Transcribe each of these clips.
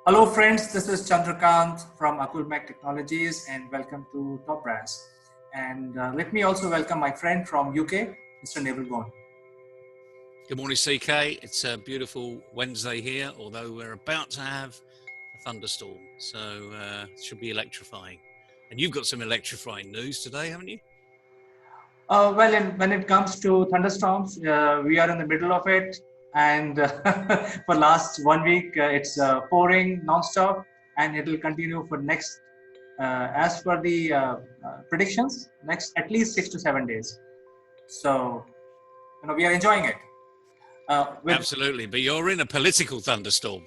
Hello, friends. This is Chandrakant from Akulmac Technologies, and welcome to Top Brass. And let me also welcome my friend from UK, Mr. Neville Bond. Good morning, CK. It's a beautiful Wednesday here, although we're about to have a thunderstorm, so it should be electrifying. And you've got some electrifying news today, haven't you? When it comes to thunderstorms, we are in the middle of it, and for last 1 week, it's pouring nonstop, and it will continue for next, as per the predictions, next at least 6 to 7 days. So, we are enjoying it. Absolutely, but you're in a political thunderstorm.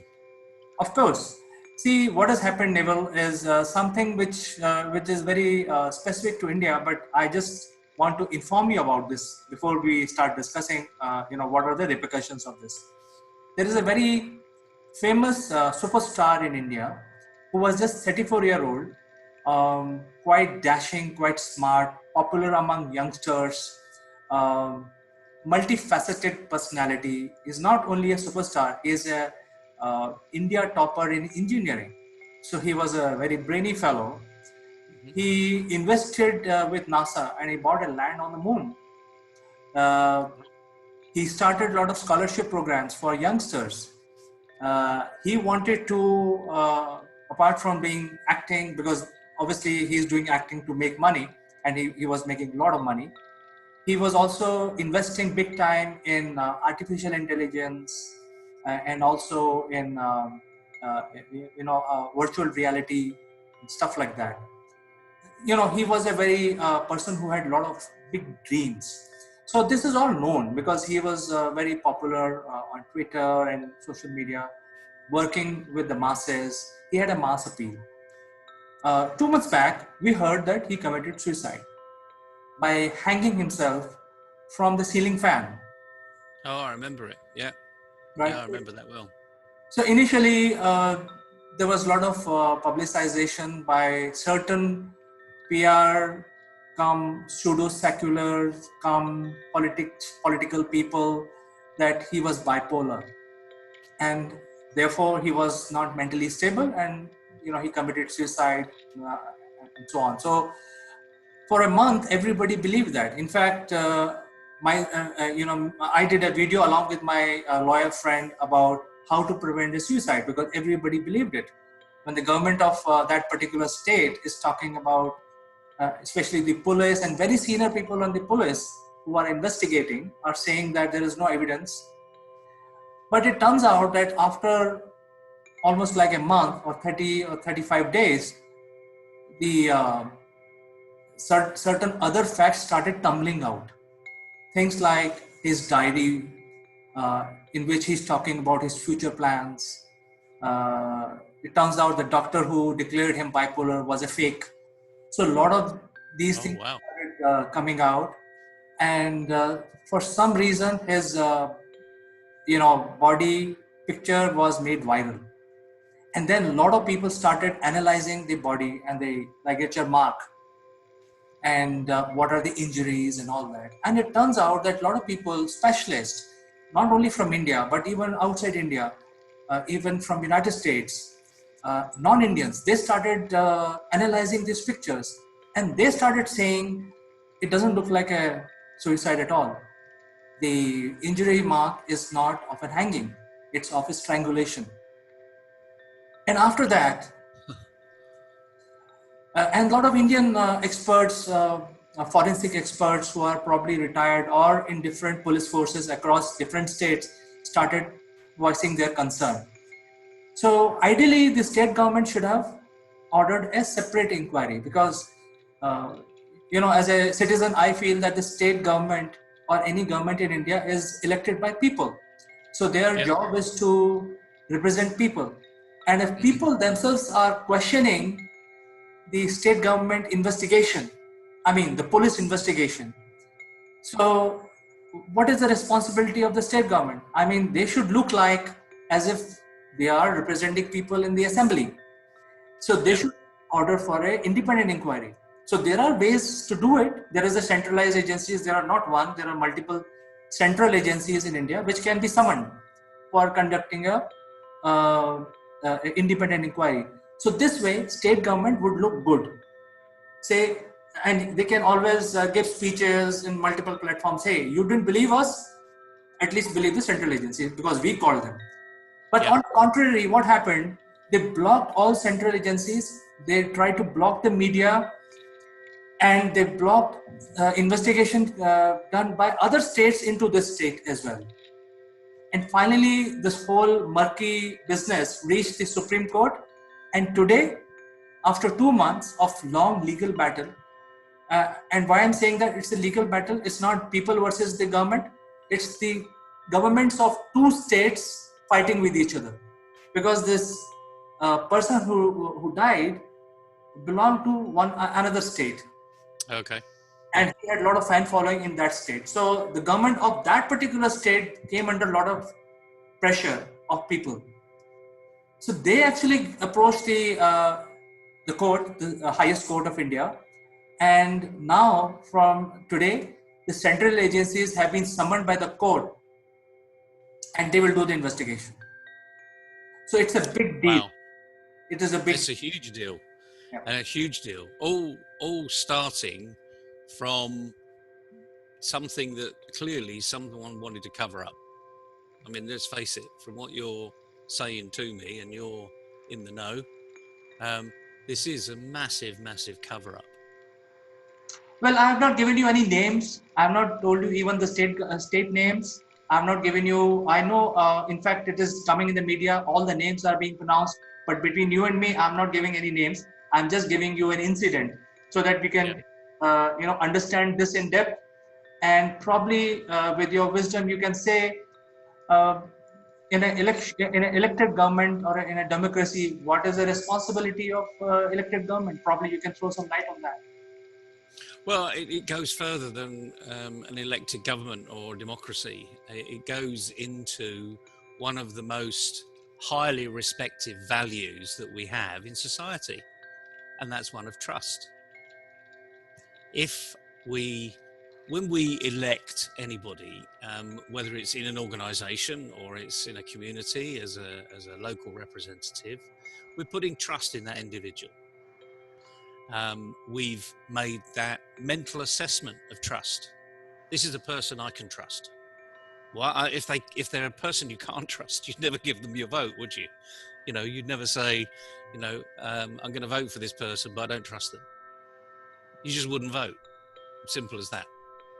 Of course. See, what has happened, Neville, is something which is very specific to India. But I just want to inform you about this before we start discussing. What are the repercussions of this? There is a very famous superstar in India who was just 34-year-old, quite dashing, quite smart, popular among youngsters. Um, Multifaceted personality. Is not only a superstar, he is a India topper in engineering. So he was a very brainy fellow. He invested with NASA and he bought a land on the moon. He started a lot of scholarship programs for youngsters. He wanted to, apart from being acting, because obviously he's doing acting to make money, and he was making a lot of money. He was also investing big time in artificial intelligence and also in virtual reality and stuff like that. He was a very person who had a lot of big dreams. So this is all known because he was very popular on Twitter and social media, working with the masses. He had a mass appeal. 2 months back, we heard that he committed suicide by hanging himself from the ceiling fan. Oh, I remember it. Yeah. Right. Yeah, I remember that well. So initially, there was a lot of publicization by certain PR, come pseudo-secular, come political people that he was bipolar, and therefore he was not mentally stable, and he committed suicide, and so on. So for a month, everybody believed that. In fact, I did a video along with my lawyer friend about how to prevent a suicide, because everybody believed it. When the government of that particular state is talking about, especially the police and very senior people on the police who are investigating, are saying that there is no evidence. But it turns out that after almost like a month or 30 or 35 days, the certain other facts started tumbling out. Things like his diary, in which he's talking about his future plans. It turns out the doctor who declared him bipolar was a fake. So a lot of these things started coming out, and for some reason his body picture was made viral. And then a lot of people started analyzing the body, and they like, get your mark, and what are the injuries and all that. And it turns out that a lot of people, specialists, not only from India, but even outside India, even from United States, non-Indians, they started analyzing these pictures, and they started saying, it doesn't look like a suicide at all. The injury mark is not of a hanging, it's of a strangulation. And after that, and a lot of Indian experts, forensic experts who are probably retired or in different police forces across different states, started voicing their concern. So ideally, the state government should have ordered a separate inquiry, because, as a citizen, I feel that the state government or any government in India is elected by people. So their job is to represent people. And if people themselves are questioning the state government investigation, the police investigation, so what is the responsibility of the state government? They should look like as if they are representing people in the assembly. So they should order for an independent inquiry. So there are ways to do it. There is a centralized agencies. There are not one, there are multiple central agencies in India which can be summoned for conducting a independent inquiry. So this way, state government would look good. Say, and they can always give speeches in multiple platforms. Hey, you didn't believe us? At least believe the central agencies because we called them. But Yeah. on the contrary, what happened? They blocked all central agencies. They tried to block the media, and they blocked investigation done by other states into this state as well. And finally, this whole murky business reached the Supreme Court. And today, after 2 months of long legal battle, and why I'm saying that it's a legal battle, it's not people versus the government, it's the governments of two states fighting with each other. Because this person who died belonged to another state, Okay. and he had a lot of fan following in that state. So the government of that particular state came under a lot of pressure of people. So they actually approached the court, the highest court of India, and now from today, the central agencies have been summoned by the court, and they will do the investigation. So it's a big deal. Wow. It is a big. It's a huge deal. Yeah. And a huge deal. All starting from something that clearly someone wanted to cover up. I mean, let's face it, from what you're saying to me, and you're in the know, this is a massive, massive cover up. Well, I have not given you any names. I have not told you even the state names. I have not given you. I know. In fact, it is coming in the media. All the names are being pronounced. But between you and me, I'm not giving any names. I'm just giving you an incident so that we can, understand this in depth. And probably with your wisdom, you can say, in an elected government or in a democracy, what is the responsibility of elected government? Probably you can throw some light on that. Well, it goes further than an elected government or democracy. It goes into one of the most highly respected values that we have in society, and that's one of trust. When we elect anybody, whether it's in an organisation or it's in a community as a local representative, we're putting trust in that individual. We've made that mental assessment of trust. This is a person I can trust. Well, if they're a person you can't trust, you'd never give them your vote, would you? You'd never say, I'm going to vote for this person, but I don't trust them. You just wouldn't vote. Simple as that.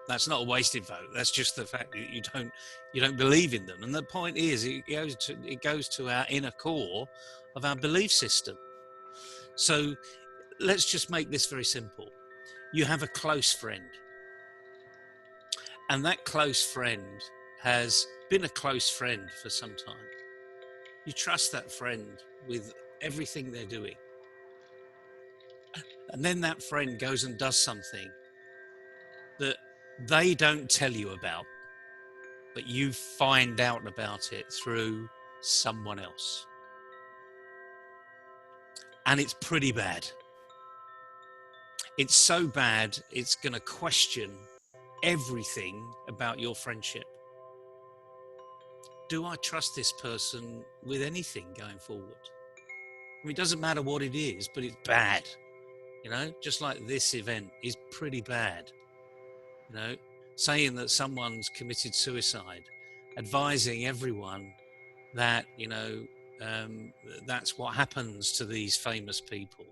That's not a wasted vote. That's just the fact that you don't believe in them. And the point is, it goes to our inner core of our belief system. So let's just make this very simple. You have a close friend, and that close friend has been a close friend for some time. You trust that friend with everything they're doing. And then that friend goes and does something that they don't tell you about, but you find out about it through someone else. And it's pretty bad. It's so bad, it's going to question everything about your friendship. Do I trust this person with anything going forward? I mean, it doesn't matter what it is, but it's bad. Just like this event is pretty bad. Saying that someone's committed suicide, advising everyone that, that's what happens to these famous people.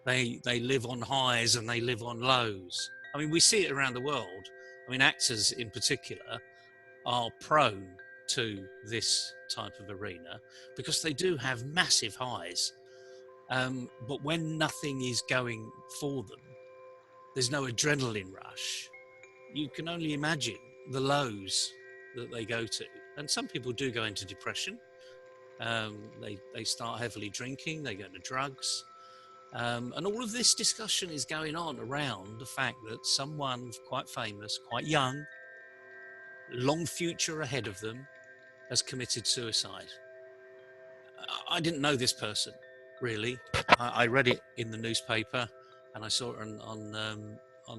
They live on highs and they live on lows. I mean, we see it around the world. I mean, actors in particular are prone to this type of arena because they do have massive highs. But when nothing is going for them, there's no adrenaline rush. You can only imagine the lows that they go to. And some people do go into depression. They start heavily drinking, they go into drugs. And all of this discussion is going on around the fact that someone quite famous, quite young, long future ahead of them, has committed suicide. I didn't know this person, really. I read it in the newspaper and I saw it on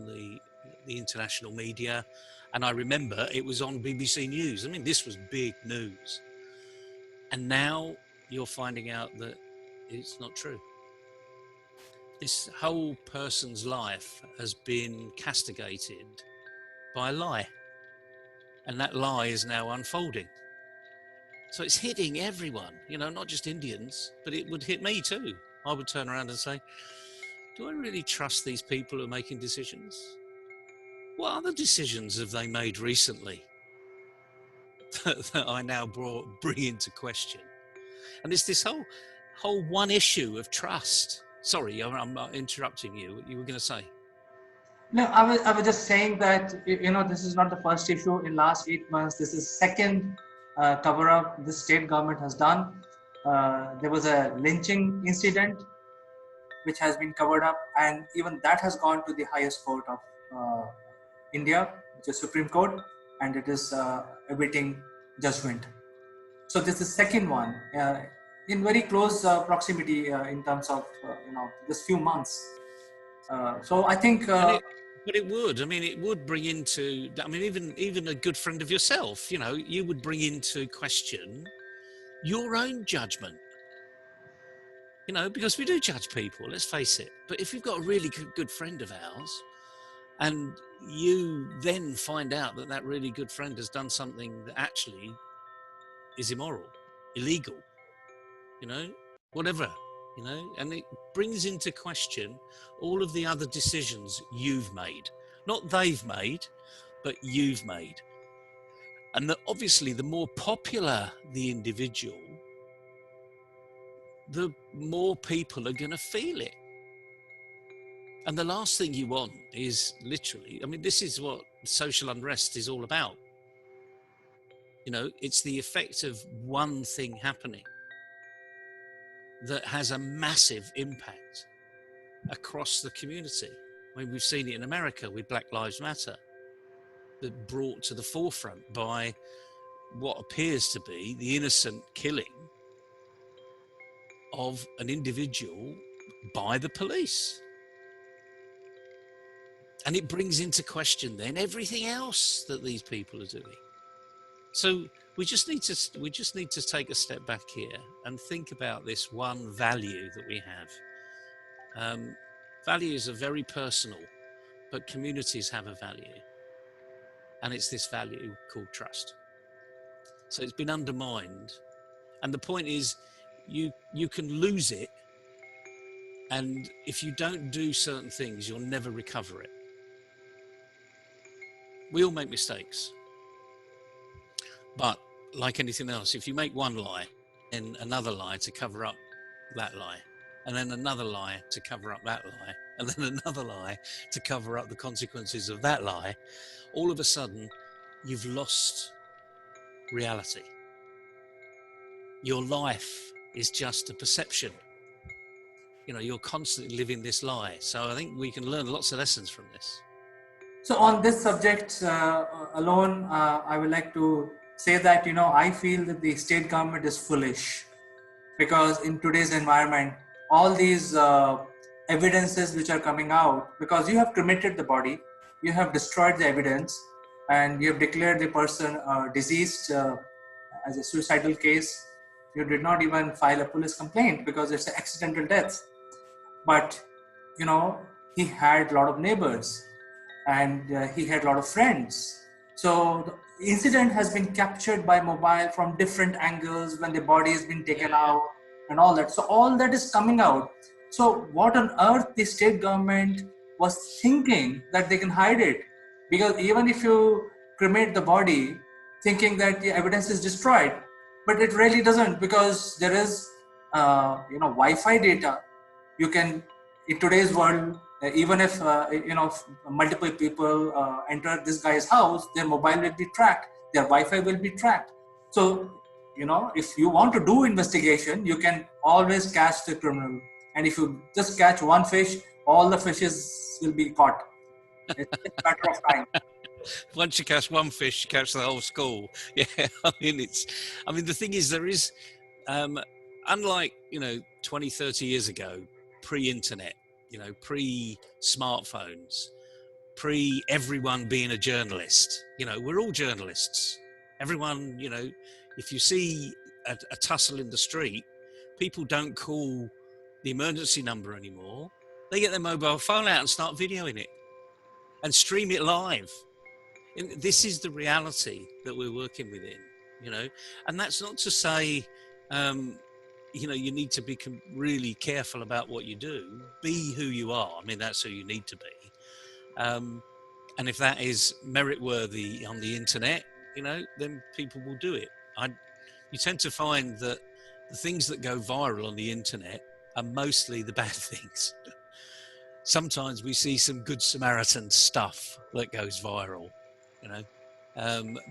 the international media. And I remember it was on BBC News. I mean, this was big news. And now you're finding out that it's not true. This whole person's life has been castigated by a lie, and that lie is now unfolding. So it's hitting everyone, not just Indians, but it would hit me too. I would turn around and say, do I really trust these people who are making decisions? What other decisions have they made recently that I now bring into question? And it's this whole one issue of trust. Sorry, I'm interrupting you. What you were going to say? No, I was just saying that, this is not the first issue in last 8 months. This is second cover up the state government has done. There was a lynching incident which has been covered up, and even that has gone to the highest court of India, which is Supreme Court, and it is awaiting judgment. So this is second one in very close proximity in terms of just few months. So I think. But it would. I mean, it would bring into. I mean, even a good friend of yourself, you would bring into question your own judgment. Because we do judge people. Let's face it. But if you've got a really good friend of ours, and you then find out that really good friend has done something that actually is immoral, illegal, whatever, and it brings into question all of the other decisions you've made, not they've made, but you've made. And obviously the more popular the individual, the more people are going to feel it. And the last thing you want is literally, this is what social unrest is all about. It's the effect of one thing happening that has a massive impact across the community. We've seen it in America with Black Lives Matter, that brought to the forefront by what appears to be the innocent killing of an individual by the police. And it brings into question then everything else that these people are doing. So we just need to take a step back here and think about this one value that we have. Values are very personal, but communities have a value, and it's this value called trust. So it's been undermined, and the point is, you can lose it, and if you don't do certain things, you'll never recover it. We all make mistakes, but like anything else, if you make one lie and another lie to cover up that lie, and then another lie to cover up that lie, and then another lie to cover up the consequences of that lie, all of a sudden you've lost reality. Your life is just a perception. You're constantly living this lie. So I think we can learn lots of lessons from this. So on this subject alone, I would like to say that, I feel that the state government is foolish, because in today's environment, all these evidences which are coming out, because you have cremated the body, you have destroyed the evidence, and you have declared the person deceased as a suicidal case. You did not even file a police complaint because it's an accidental death. But, he had a lot of neighbors, and he had a lot of friends. So the incident has been captured by mobile from different angles when the body has been taken out and all that. So all that is coming out. So what on earth the state government was thinking that they can hide it? Because even if you cremate the body thinking that the evidence is destroyed, but it really doesn't, because there is Wi-Fi data. You can, in today's world, even if multiple people enter this guy's house, their mobile will be tracked, their Wi-Fi will be tracked. So if you want to do investigation, you can always catch the criminal. And if you just catch one fish, all the fishes will be caught. It's a matter of time. Once you catch one fish, you catch the whole school. Yeah, the thing is, there is, unlike 20, 30 years ago, pre-internet, pre-smartphones, everyone being a journalist. We're all journalists. Everyone, if you see a tussle in the street, people don't call the emergency number anymore. They get their mobile phone out and start videoing it and stream it live. And this is the reality that we're working within, you know. And that's not to say, you know, you need to be really careful about what you do. Be who you are. I mean, that's who you need to be. And if that is merit worthy on the internet, you know, then people will do it. You tend to find that the things that go viral on the internet are mostly the bad things. Sometimes we see some good Samaritan stuff that goes viral, you know,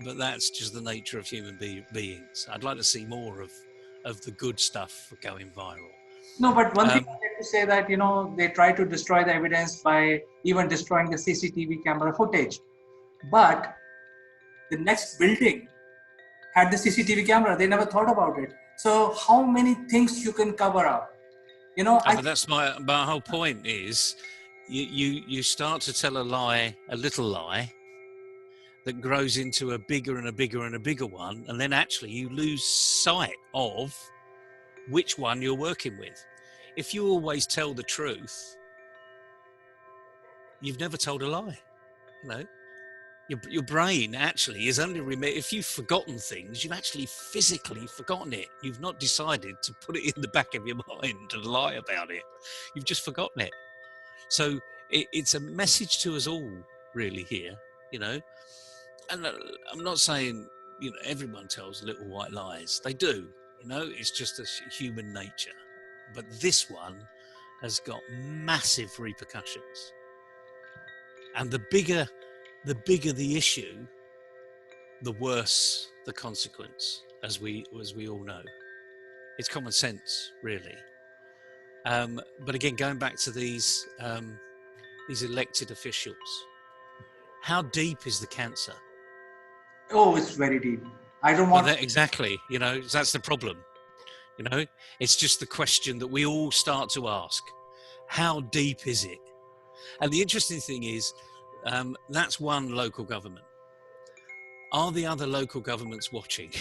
but that's just the nature of human beings. I'd like to see more of the good stuff going viral. No, but one thing I like to say that, you know, they try to destroy the evidence by even destroying the CCTV camera footage. But the next building had the CCTV camera. They never thought about it. So how many things you can cover up? You know, but that's my whole point is you start to tell a lie, a little lie, that grows into a bigger and a bigger and a bigger one, and then actually you lose sight of which one you're working with. If you always tell the truth, you've never told a lie. You know, your brain actually is only if you've forgotten things, you've actually physically forgotten it. You've not decided to put it in the back of your mind and lie about it. You've just forgotten it. So it's a message to us all, really, here. You know, and I'm not saying, you know, everyone tells little white lies. They do. You know, it's just a human nature. But this one has got massive repercussions. And the bigger the issue, the worse the consequence, as we all know. It's common sense, really. But again, going back to these elected officials, how deep is the cancer? Oh, it's very deep. I don't want. Exactly. You know, that's the problem. You know, it's just the question that we all start to ask: how deep is it? And the interesting thing is, that's one local government. Are the other local governments watching?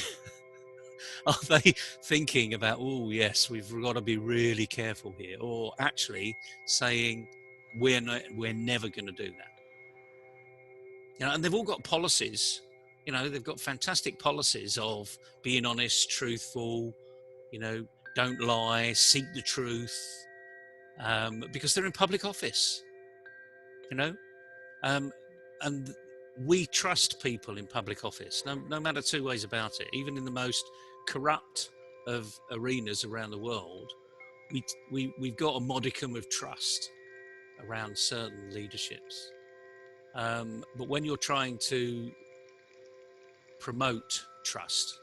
Are they thinking about, oh yes, we've got to be really careful here, or actually saying we're never going to do that? You know, and they've all got policies. You know, they've got fantastic policies of being honest, truthful. You know, don't lie, seek the truth, because they're in public office. You know, and we trust people in public office, no matter two ways about it. Even in the most corrupt of arenas around the world, we've got a modicum of trust around certain leaderships. But when you're trying to promote trust,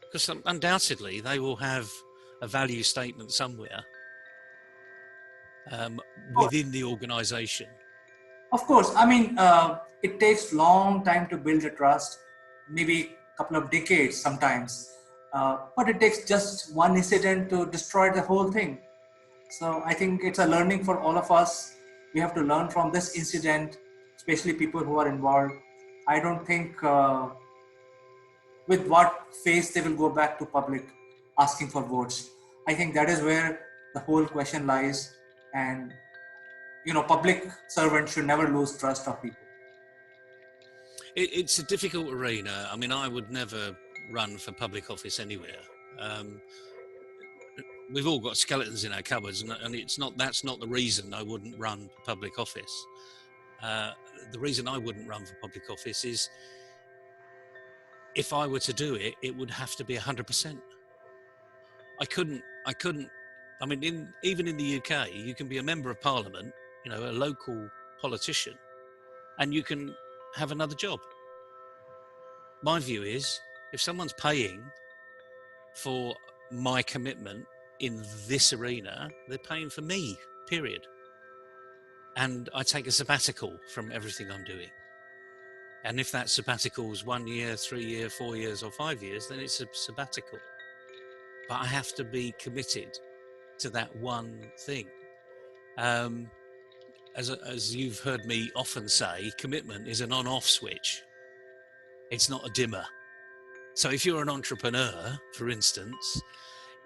because undoubtedly they will have a value statement somewhere within the organization. Of course, I mean, it takes long time to build a trust, maybe a couple of decades sometimes, but it takes just one incident to destroy the whole thing. So I think it's a learning for all of us. We have to learn from this incident, especially people who are involved. I don't think with what face they will go back to public asking for votes. I think that is where the whole question lies. And, you know, public servants should never lose trust of people. It's a difficult arena. I mean, I would never run for public office anywhere. We've all got skeletons in our cupboards, and that's not the reason I wouldn't run for public office. The reason I wouldn't run for public office is, if I were to do it, it would have to be 100%. I couldn't. I mean, even in the UK, you can be a member of parliament, you know, a local politician, and you can have another job. My view is, if someone's paying for my commitment in this arena, they're paying for me, period. And I take a sabbatical from everything I'm doing. And if that sabbatical is 1 year, 3 years, 4 years, or 5 years, then it's a sabbatical. But I have to be committed to that one thing. As you've heard me often say, commitment is an on-off switch. It's not a dimmer. So if you're an entrepreneur, for instance,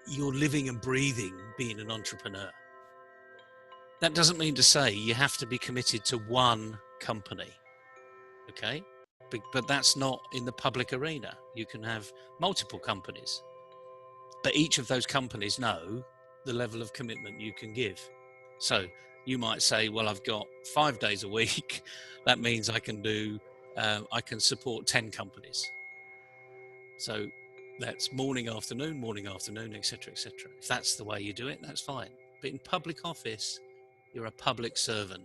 you're living and breathing being an entrepreneur. That doesn't mean to say you have to be committed to one company, okay? But that's not in the public arena. You can have multiple companies, but each of those companies know the level of commitment you can give. So you might say, well, I've got 5 days a week. That means I can support 10 companies. So that's morning, afternoon, etc., etc. If that's the way you do it, that's fine. But in public office, you're a public servant.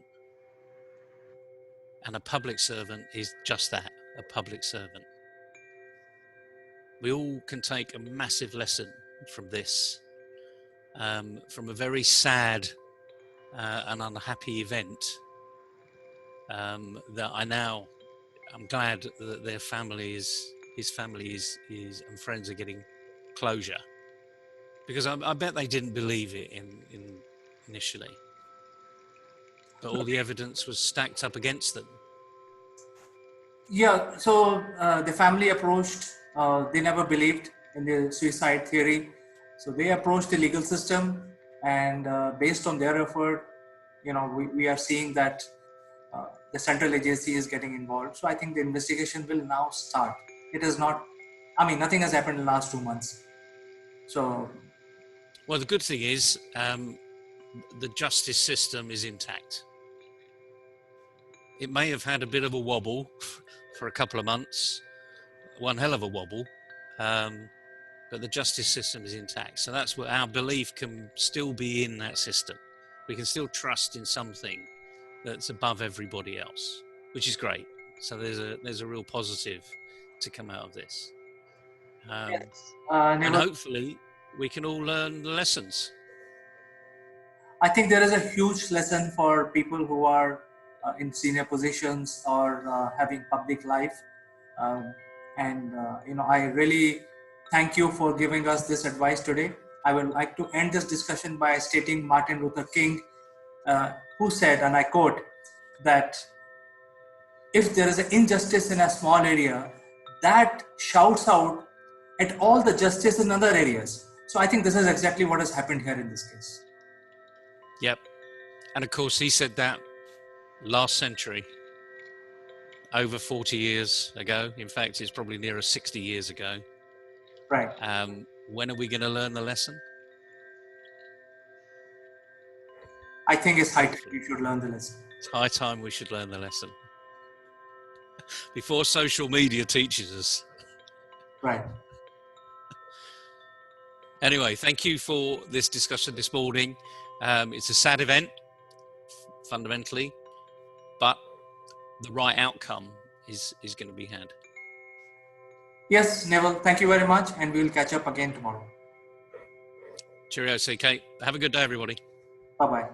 And a public servant is just that, a public servant. We all can take a massive lesson from this, from a very sad and unhappy event that I'm glad that his family and friends are getting closure, because I bet they didn't believe it in initially, but all the evidence was stacked up against them. Yeah, so the family approached, they never believed in the suicide theory. So they approached the legal system, and based on their effort, we are seeing that the central agency is getting involved. So I think the investigation will now start. It is not, nothing has happened in the last 2 months. So. Well, the good thing is the justice system is intact. It may have had a bit of a wobble for a couple of months, one hell of a wobble, but the justice system is intact. So that's what our belief can still be in that system. We can still trust in something that's above everybody else, which is great. So there's a real positive to come out of this. Yes. And hopefully we can all learn the lessons. I think there is a huge lesson for people who are in senior positions or having public life. I really thank you for giving us this advice today. I would like to end this discussion by stating Martin Luther King, who said, and I quote, that if there is an injustice in a small area, that shouts out at all the justice in other areas. So I think this is exactly what has happened here in this case. Yep. And of course, he said that last century, over 40 years ago. In fact, it's probably nearer 60 years ago. Right. When are we going to learn the lesson? I think it's high time we should learn the lesson. It's high time we should learn the lesson. Before social media teaches us. Right. Anyway, thank you for this discussion this morning. It's a sad event, fundamentally, but the right outcome is going to be had. Yes, Neville, thank you very much, and we'll catch up again tomorrow. Cheerio, CK. Have a good day, everybody. Bye-bye.